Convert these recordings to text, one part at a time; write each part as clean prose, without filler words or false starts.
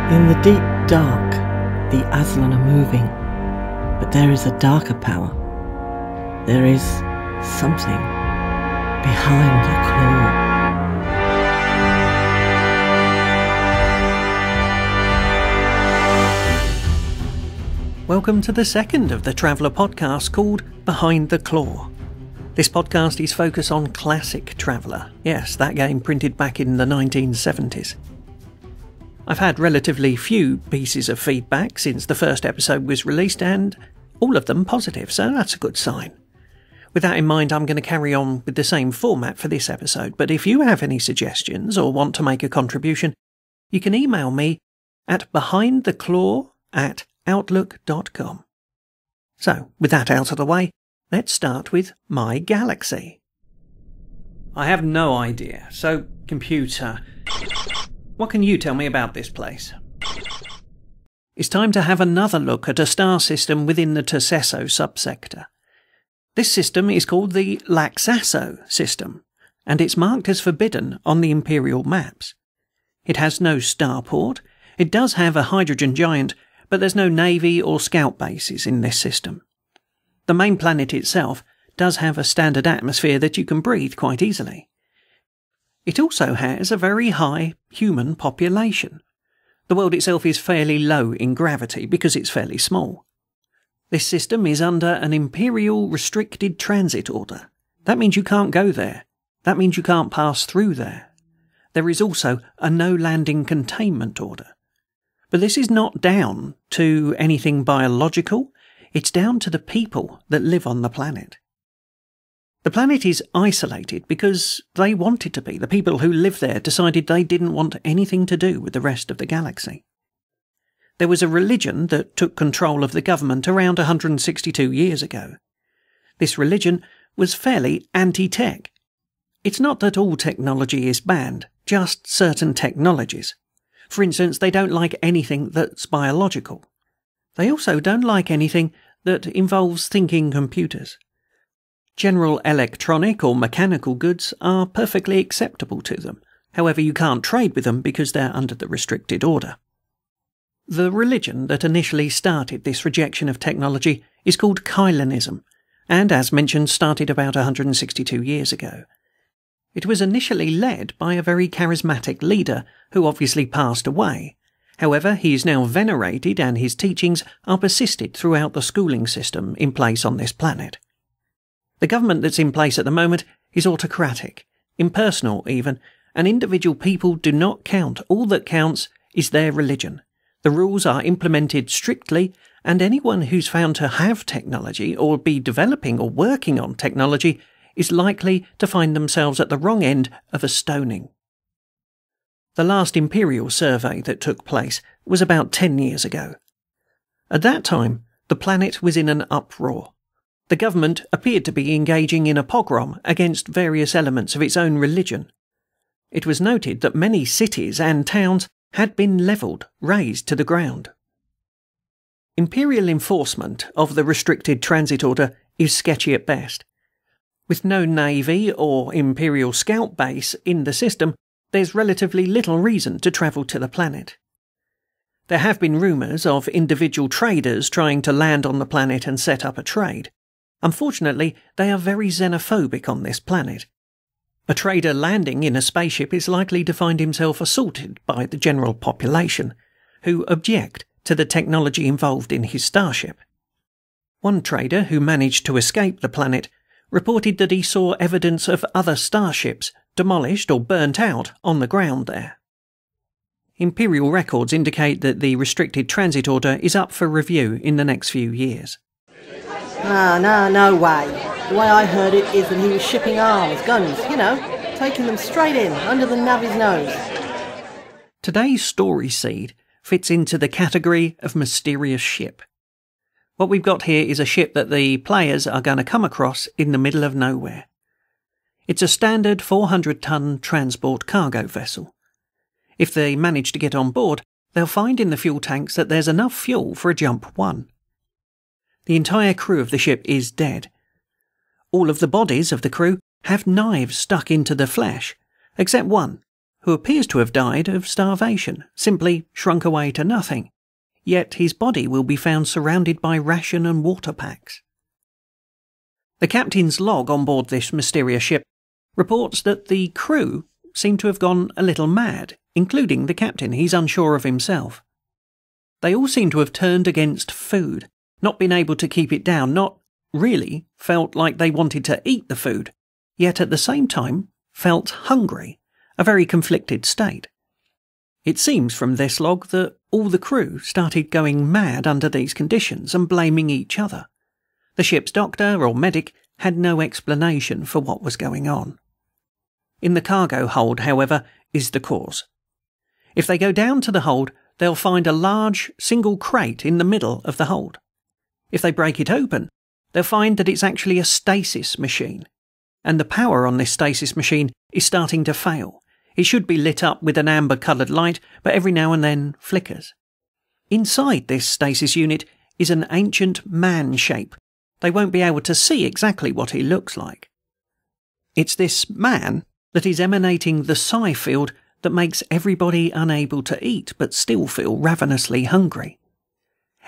In the deep dark, the Aslan are moving, but there is a darker power. There is something behind the claw. Welcome to the second of the Traveller podcast called Behind the Claw. This podcast is focused on classic Traveller. Yes, that game printed back in the 1970s. I've had relatively few pieces of feedback since the first episode was released, and all of them positive, so that's a good sign. With that in mind, I'm going to carry on with the same format for this episode, but if you have any suggestions or want to make a contribution, you can email me at behindtheclaw@outlook.com. So, with that out of the way, let's start with my galaxy. I have no idea, so computer, what can you tell me about this place? It's time to have another look at a star system within the Tircesoe subsector. This system is called the Laxaso system, and it's marked as forbidden on the Imperial maps. It has no starport, it does have a hydrogen giant, but there's no navy or scout bases in this system. The main planet itself does have a standard atmosphere that you can breathe quite easily. It also has a very high human population. The world itself is fairly low in gravity because it's fairly small. This system is under an Imperial Restricted Transit Order. That means you can't go there. That means you can't pass through there. There is also a no-landing containment order. But this is not down to anything biological, it's down to the people that live on the planet. The planet is isolated because they wanted to be. The people who live there decided they didn't want anything to do with the rest of the galaxy. There was a religion that took control of the government around 162 years ago. This religion was fairly anti-tech. It's not that all technology is banned, just certain technologies. For instance, they don't like anything that's biological. They also don't like anything that involves thinking computers. General electronic or mechanical goods are perfectly acceptable to them. However, you can't trade with them because they're under the restricted order. The religion that initially started this rejection of technology is called Kylonism, and as mentioned started about 162 years ago. It was initially led by a very charismatic leader who obviously passed away. However, he is now venerated and his teachings are persisted throughout the schooling system in place on this planet. The government that's in place at the moment is autocratic, impersonal even, and individual people do not count. All that counts is their religion. The rules are implemented strictly, and anyone who's found to have technology or be developing or working on technology is likely to find themselves at the wrong end of a stoning. The last Imperial survey that took place was about 10 years ago. At that time, the planet was in an uproar. The government appeared to be engaging in a pogrom against various elements of its own religion. It was noted that many cities and towns had been levelled, razed to the ground. Imperial enforcement of the Restricted Transit Order is sketchy at best. With no navy or Imperial scout base in the system, there's relatively little reason to travel to the planet. There have been rumours of individual traders trying to land on the planet and set up a trade. Unfortunately, they are very xenophobic on this planet. A trader landing in a spaceship is likely to find himself assaulted by the general population, who object to the technology involved in his starship. One trader who managed to escape the planet reported that he saw evidence of other starships demolished or burnt out on the ground there. Imperial records indicate that the Restricted Transit Order is up for review in the next few years. No way. The way I heard it is that he was shipping arms, guns, taking them straight in, under the Navy's nose. Today's story seed fits into the category of mysterious ship. What we've got here is a ship that the players are going to come across in the middle of nowhere. It's a standard 400-ton transport cargo vessel. If they manage to get on board, they'll find in the fuel tanks that there's enough fuel for a jump 1. The entire crew of the ship is dead. All of the bodies of the crew have knives stuck into the flesh, except one, who appears to have died of starvation, simply shrunk away to nothing, yet his body will be found surrounded by ration and water packs. The captain's log on board this mysterious ship reports that the crew seem to have gone a little mad, including the captain. He's unsure of himself. They all seem to have turned against food, not been able to keep it down, not really felt like they wanted to eat the food, yet at the same time felt hungry, a very conflicted state. It seems from this log that all the crew started going mad under these conditions and blaming each other. The ship's doctor or medic had no explanation for what was going on. In the cargo hold, however, is the cause. If they go down to the hold, they'll find a large single crate in the middle of the hold. If they break it open, they'll find that it's actually a stasis machine, and the power on this stasis machine is starting to fail. It should be lit up with an amber-coloured light, but every now and then flickers. Inside this stasis unit is an ancient man shape. They won't be able to see exactly what he looks like. It's this man that is emanating the psi field that makes everybody unable to eat but still feel ravenously hungry.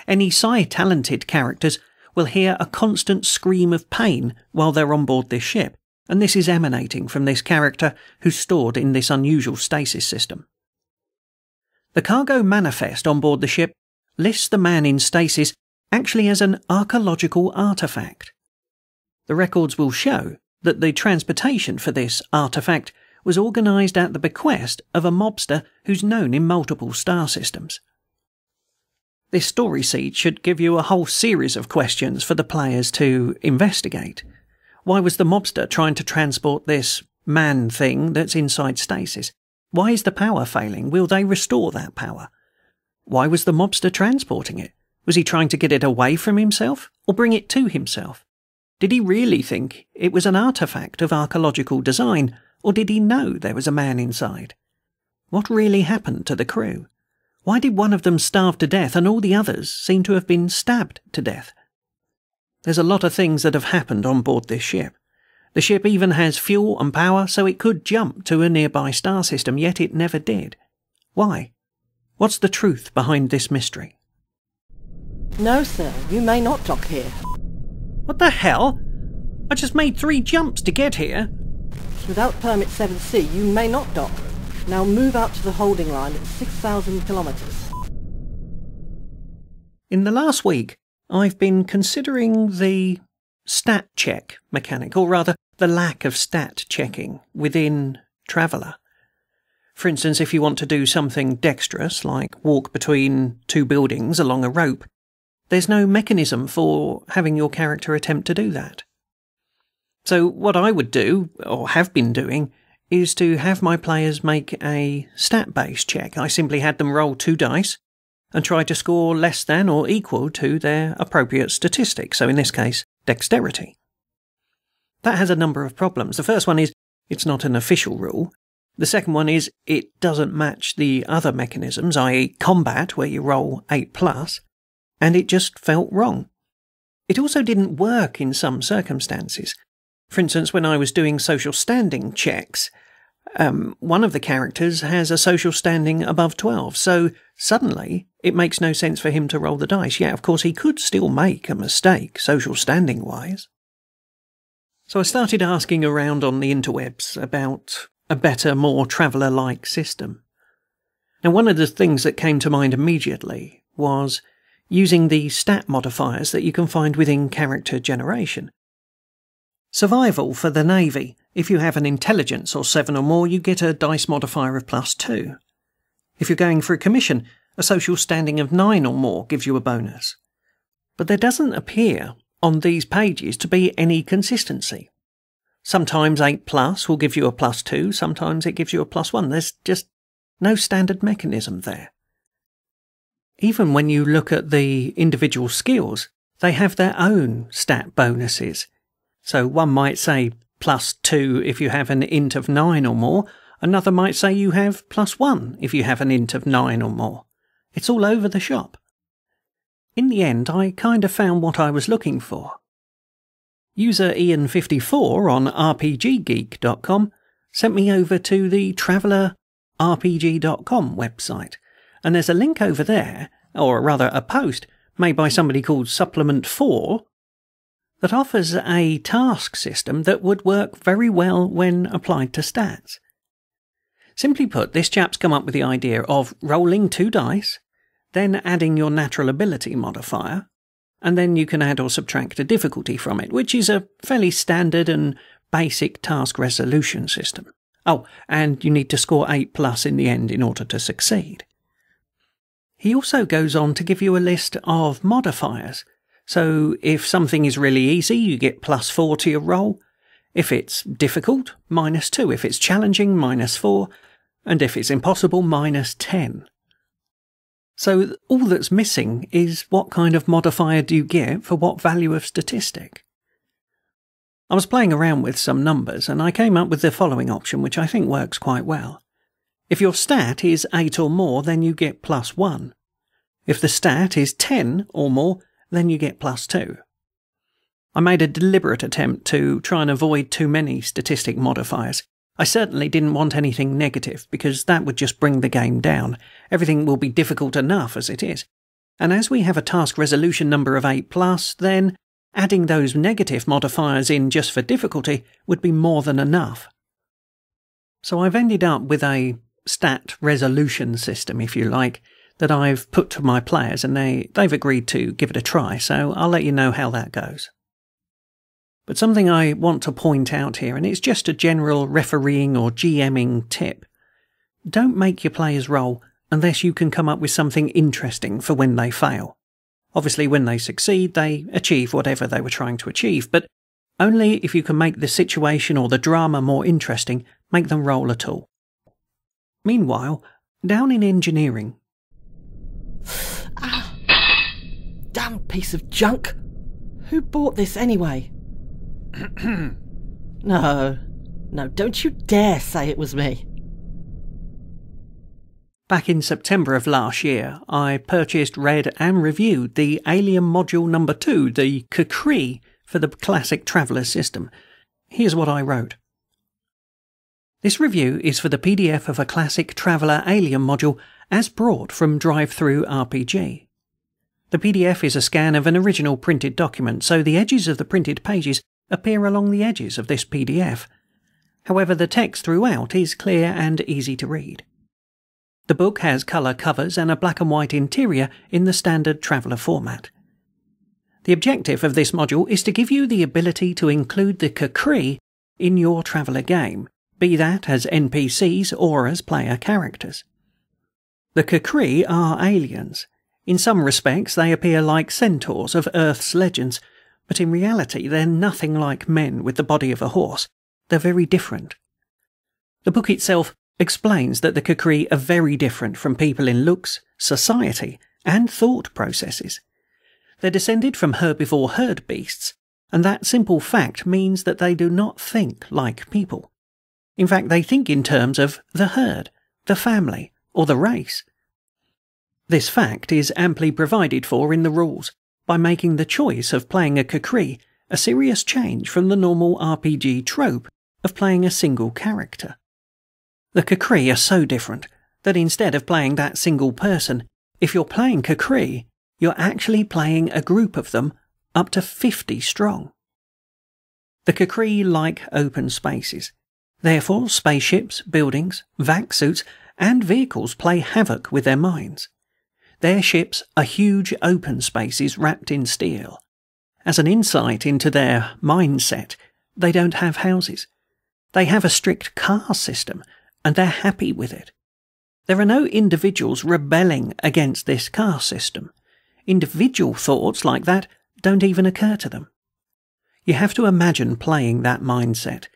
Any psi-talented characters will hear a constant scream of pain while they're on board this ship, and this is emanating from this character who's stored in this unusual stasis system. The cargo manifest on board the ship lists the man in stasis actually as an archaeological artefact. The records will show that the transportation for this artefact was organised at the bequest of a mobster who's known in multiple star systems. This story seed should give you a whole series of questions for the players to investigate. Why was the mobster trying to transport this man thing that's inside stasis? Why is the power failing? Will they restore that power? Why was the mobster transporting it? Was he trying to get it away from himself or bring it to himself? Did he really think it was an artefact of archaeological design, or did he know there was a man inside? What really happened to the crew? Why did one of them starve to death and all the others seem to have been stabbed to death? There's a lot of things that have happened on board this ship. The ship even has fuel and power, so it could jump to a nearby star system, yet it never did. Why? What's the truth behind this mystery? No, sir, you may not dock here. What the hell? I just made 3 jumps to get here. Without permit 7C, you may not dock. Now move out to the holding line at 6,000 kilometres. In the last week, I've been considering the stat check mechanic, or rather, the lack of stat checking within Traveller. For instance, if you want to do something dexterous, like walk between 2 buildings along a rope, there's no mechanism for having your character attempt to do that. So what I would do, or have been doing, is to have my players make a stat-based check. I simply had them roll 2 dice and try to score less than or equal to their appropriate statistic, so in this case, dexterity. That has a number of problems. The first one is it's not an official rule. The second one is it doesn't match the other mechanisms, i.e. combat, where you roll 8+, and it just felt wrong. It also didn't work in some circumstances. For instance, when I was doing social standing checks, one of the characters has a social standing above 12, so suddenly it makes no sense for him to roll the dice. Yeah, of course, he could still make a mistake, social standing-wise. So I started asking around on the interwebs about a better, more Traveller-like system. Now, one of the things that came to mind immediately was using the stat modifiers that you can find within character generation. Survival for the Navy. If you have an intelligence or 7 or more, you get a dice modifier of +2. If you're going for a commission, a social standing of 9 or more gives you a bonus. But there doesn't appear on these pages to be any consistency. Sometimes 8+ will give you a +2, sometimes it gives you a +1. There's just no standard mechanism there. Even when you look at the individual skills, they have their own stat bonuses. So one might say +2 if you have an int of 9 or more, another might say you have +1 if you have an int of 9 or more. It's all over the shop. In the end, I kind of found what I was looking for. User Ian54 on rpggeek.com sent me over to the Traveller rpg.com website, and there's a link over there, or rather a post, made by somebody called Supplement 4, that offers a task system that would work very well when applied to stats. Simply put, this chap's come up with the idea of rolling 2 dice, then adding your natural ability modifier, and then you can add or subtract a difficulty from it, which is a fairly standard and basic task resolution system. Oh, and you need to score 8+ in the end in order to succeed. He also goes on to give you a list of modifiers. So if something is really easy, you get +4 to your roll. If it's difficult, -2. If it's challenging, -4. And if it's impossible, -10. So all that's missing is what kind of modifier do you get for what value of statistic? I was playing around with some numbers, and I came up with the following option, which I think works quite well. If your stat is 8 or more, then you get +1. If the stat is 10 or more, then you get +2. I made a deliberate attempt to try and avoid too many statistic modifiers. I certainly didn't want anything negative, because that would just bring the game down. Everything will be difficult enough as it is. And as we have a task resolution number of 8+, then adding those negative modifiers in just for difficulty would be more than enough. So I've ended up with a stat resolution system, if you like, that I've put to my players, and they've agreed to give it a try, so I'll let you know how that goes. But something I want to point out here, and it's just a general refereeing or GMing tip. Don't make your players roll unless you can come up with something interesting for when they fail. Obviously, when they succeed, they achieve whatever they were trying to achieve, but only if you can make the situation or the drama more interesting, make them roll at all. Meanwhile, down in engineering... Ah, damn piece of junk! Who bought this anyway? No, don't you dare say it was me. Back in September of last year, I purchased, read and reviewed the Alien Module No. 2, the Kree, for the classic Traveller system. Here's what I wrote. This review is for the PDF of a classic Traveller Alien module as brought from Drive-Thru RPG. The PDF is a scan of an original printed document, so the edges of the printed pages appear along the edges of this PDF. However, the text throughout is clear and easy to read. The book has colour covers and a black and white interior in the standard Traveller format. The objective of this module is to give you the ability to include the Kree in your Traveller game, be that as NPCs or as player characters. The Kree are aliens. In some respects they appear like centaurs of Earth's legends, but in reality they're nothing like men with the body of a horse. They're very different. The book itself explains that the Kree are very different from people in looks, society, and thought processes. They're descended from herbivore herd beasts, and that simple fact means that they do not think like people. In fact, they think in terms of the herd, the family, or the race. This fact is amply provided for in the rules, by making the choice of playing a Kree a serious change from the normal RPG trope of playing a single character. The Kree are so different that instead of playing that single person, if you're playing Kree, you're actually playing a group of them up to 50 strong. The Kree like open spaces. Therefore, spaceships, buildings, vac suits, and vehicles play havoc with their minds. Their ships are huge open spaces wrapped in steel. As an insight into their mindset, they don't have houses. They have a strict caste system, and they're happy with it. There are no individuals rebelling against this caste system. Individual thoughts like that don't even occur to them. You have to imagine playing that mindset.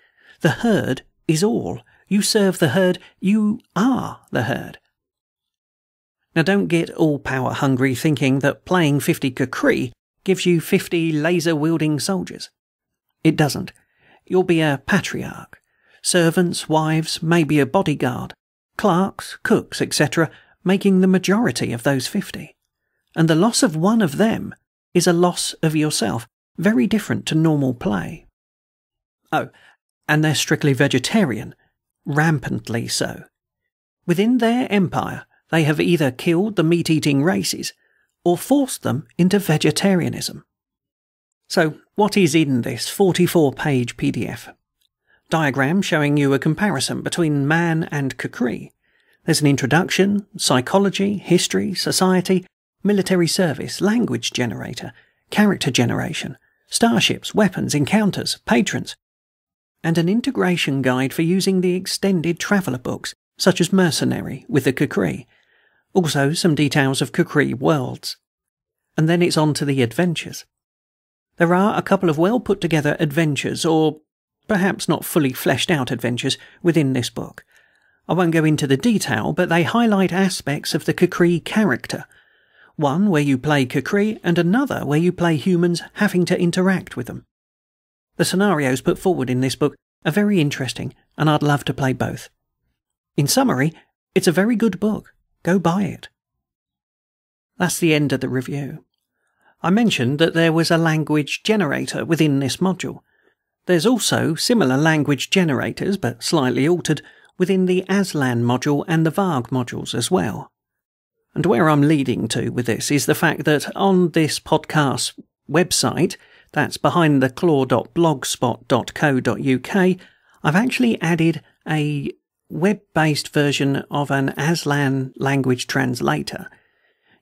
The herd is all. You serve the herd, you are the herd. Now don't get all power hungry thinking that playing 50 Kree gives you 50 laser-wielding soldiers. It doesn't. You'll be a patriarch. Servants, wives, maybe a bodyguard, clerks, cooks, etc., making the majority of those 50. And the loss of one of them is a loss of yourself, very different to normal play. Oh, and they're strictly vegetarian, rampantly so. Within their empire, they have either killed the meat-eating races or forced them into vegetarianism. So, what is in this 44-page PDF? Diagram showing you a comparison between man and Kree. There's an introduction, psychology, history, society, military service, language generator, character generation, starships, weapons, encounters, patrons, and an integration guide for using the extended traveller books, such as Mercenary with the Kree. Also some details of Kree worlds. And then it's on to the adventures. There are a couple of well put together adventures, or perhaps not fully fleshed out adventures, within this book. I won't go into the detail, but they highlight aspects of the Kree character. One where you play Kree, and another where you play humans having to interact with them. The scenarios put forward in this book are very interesting, and I'd love to play both. In summary, it's a very good book. Go buy it. That's the end of the review. I mentioned that there was a language generator within this module. There's also similar language generators, but slightly altered, within the Aslan module and the Varg modules as well. And where I'm leading to with this is the fact that on this podcast website, that's behindtheclaw.blogspot.co.uk, I've actually added a web-based version of an Aslan language translator.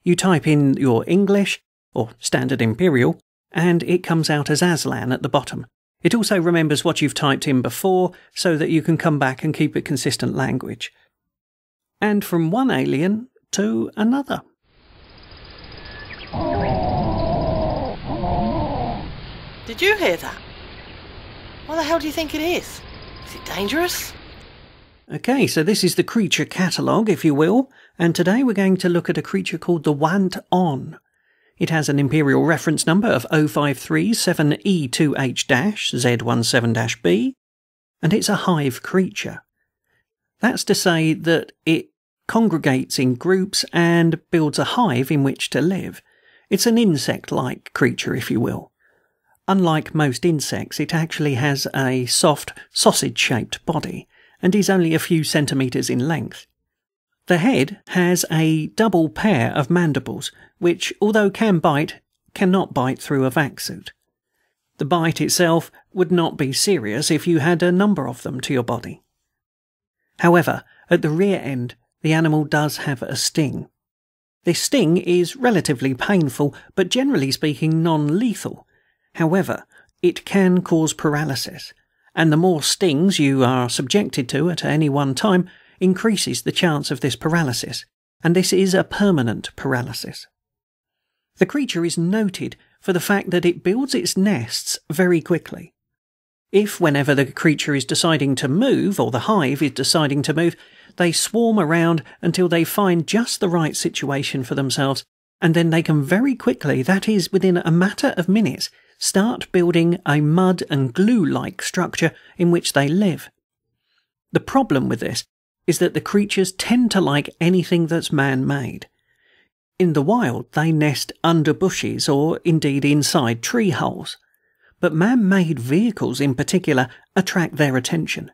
You type in your English, or Standard Imperial, and it comes out as Aslan at the bottom. It also remembers what you've typed in before, so that you can come back and keep a consistent language. And from one alien to another. Did you hear that? What the hell do you think it is? Is it dangerous? Okay, so this is the creature catalogue, if you will, and today we're going to look at a creature called the Waanton. It has an Imperial reference number of 0537E2H-Z17-B, and it's a hive creature. That's to say that it congregates in groups and builds a hive in which to live. It's an insect-like creature, if you will. Unlike most insects, it actually has a soft, sausage-shaped body, and is only a few centimetres in length. The head has a double pair of mandibles, which, although can bite, cannot bite through a vac suit. The bite itself would not be serious if you had a number of them to your body. However, at the rear end, the animal does have a sting. This sting is relatively painful, but generally speaking non-lethal. However, it can cause paralysis, and the more stings you are subjected to at any one time increases the chance of this paralysis, and this is a permanent paralysis. The creature is noted for the fact that it builds its nests very quickly. If, whenever the creature is deciding to move, or the hive is deciding to move, they swarm around until they find just the right situation for themselves, and then they can very quickly, that is, within a matter of minutes, start building a mud and glue-like structure in which they live. The problem with this is that the creatures tend to like anything that's man-made. In the wild, they nest under bushes or indeed inside tree holes, but man-made vehicles in particular attract their attention.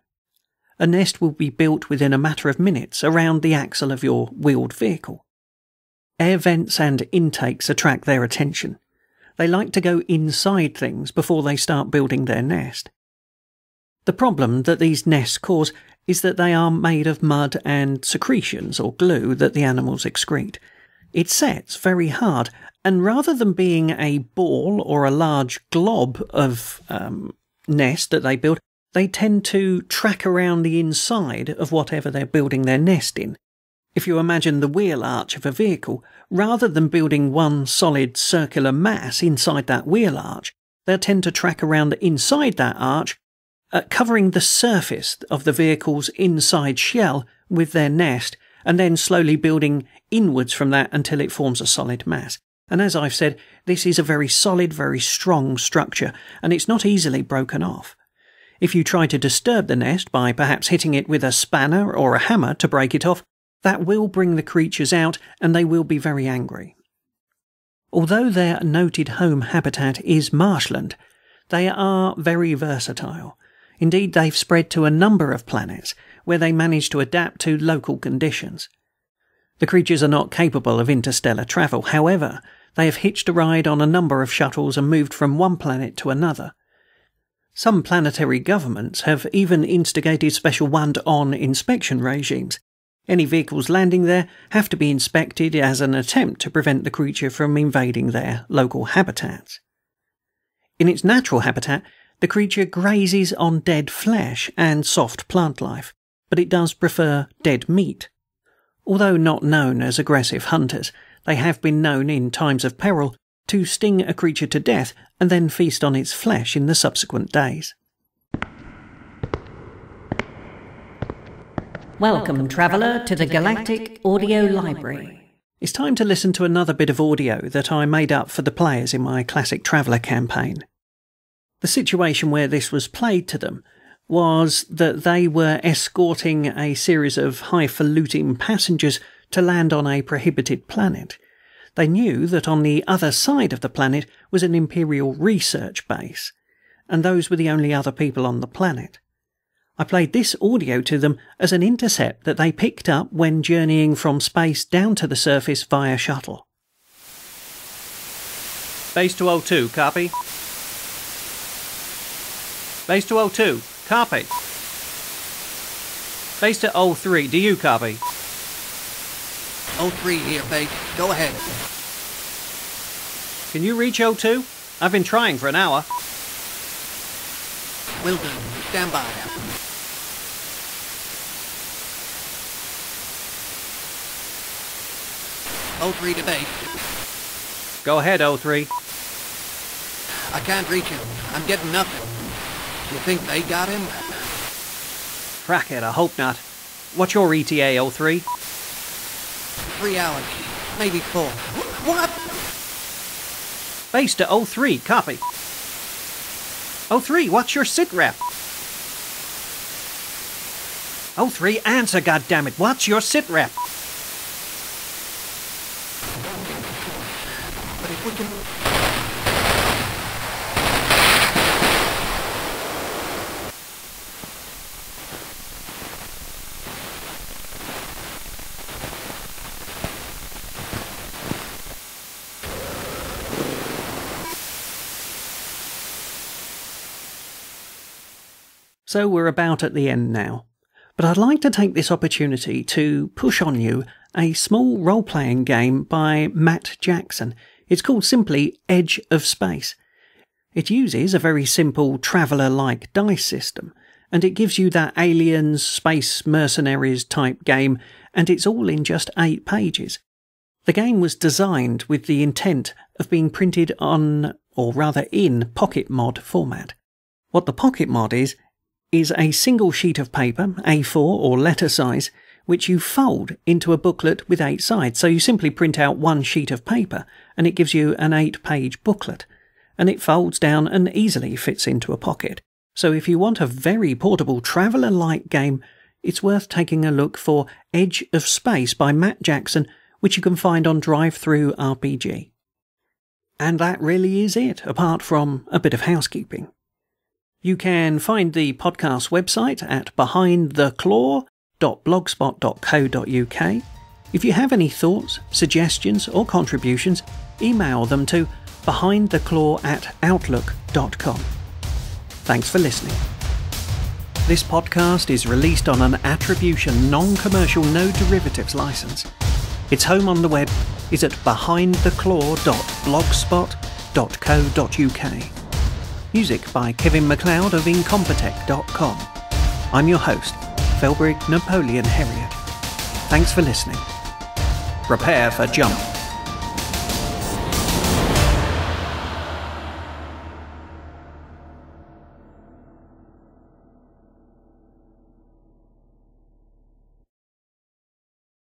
A nest will be built within a matter of minutes around the axle of your wheeled vehicle. Air vents and intakes attract their attention. They like to go inside things before they start building their nest. The problem that these nests cause is that they are made of mud and secretions or glue that the animals excrete. It sets very hard, and rather than being a ball or a large glob of nest that they build, they tend to track around the inside of whatever they're building their nest in. If you imagine the wheel arch of a vehicle, rather than building one solid circular mass inside that wheel arch, they'll tend to track around inside that arch, covering the surface of the vehicle's inside shell with their nest, and then slowly building inwards from that until it forms a solid mass. And as I've said, this is a very solid, very strong structure, and it's not easily broken off. If you try to disturb the nest by perhaps hitting it with a spanner or a hammer to break it off, that will bring the creatures out, and they will be very angry. Although their noted home habitat is marshland, they are very versatile. Indeed, they've spread to a number of planets, where they manage to adapt to local conditions. The creatures are not capable of interstellar travel. However, they have hitched a ride on a number of shuttles and moved from one planet to another. Some planetary governments have even instigated special Waanton inspection regimes. Any vehicles landing there have to be inspected as an attempt to prevent the creature from invading their local habitats. In its natural habitat, the creature grazes on dead flesh and soft plant life, but it does prefer dead meat. Although not known as aggressive hunters, they have been known in times of peril to sting a creature to death and then feast on its flesh in the subsequent days. Welcome, traveller, to the Galactic Audio Library. It's time to listen to another bit of audio that I made up for the players in my Classic Traveller campaign. The situation where this was played to them was that they were escorting a series of highfalutin passengers to land on a prohibited planet. They knew that on the other side of the planet was an Imperial research base, and those were the only other people on the planet. I played this audio to them as an intercept that they picked up when journeying from space down to the surface via shuttle. Base to O2, copy. Base to O2, copy. Base to O3, do you copy? O3 here, base. Go ahead. Can you reach O2? I've been trying for an hour. Will do. Stand by. O3 to base. Go ahead, O3. I can't reach him. I'm getting nothing. You think they got him? Frack it, I hope not. What's your ETA, O3? 3 hours. Maybe 4. What? Base to O3, copy. O3, what's your sit rep? O3, answer, goddammit. What's your sit rep? But if we can... So we're about at the end now, but I'd like to take this opportunity to push on you a small role-playing game by Matt Jackson. It's called simply Edge of Space. It uses a very simple traveller-like dice system, and it gives you that aliens, space mercenaries type game, and it's all in just 8 pages. The game was designed with the intent of being printed on, or rather in, Pocket Mod format. What the Pocket Mod is a single sheet of paper, A4 or letter size, which you fold into a booklet with 8 sides. So you simply print out one sheet of paper, and it gives you an 8-page booklet, and it folds down and easily fits into a pocket. So if you want a very portable traveller-like game, it's worth taking a look for Edge of Space by Matt Jackson, which you can find on Drive-Thru RPG. And that really is it, apart from a bit of housekeeping. You can find the podcast website at behindtheclaw.blogspot.co.uk. If you have any thoughts, suggestions or contributions, email them to behindtheclaw@outlook.com. Thanks for listening. This podcast is released on an attribution non-commercial no derivatives license. Its home on the web is at behindtheclaw.blogspot.co.uk. Music by Kevin MacLeod of Incompetech.com. I'm your host, Felbrick Napoleon Herriot. Thanks for listening. Prepare for jump.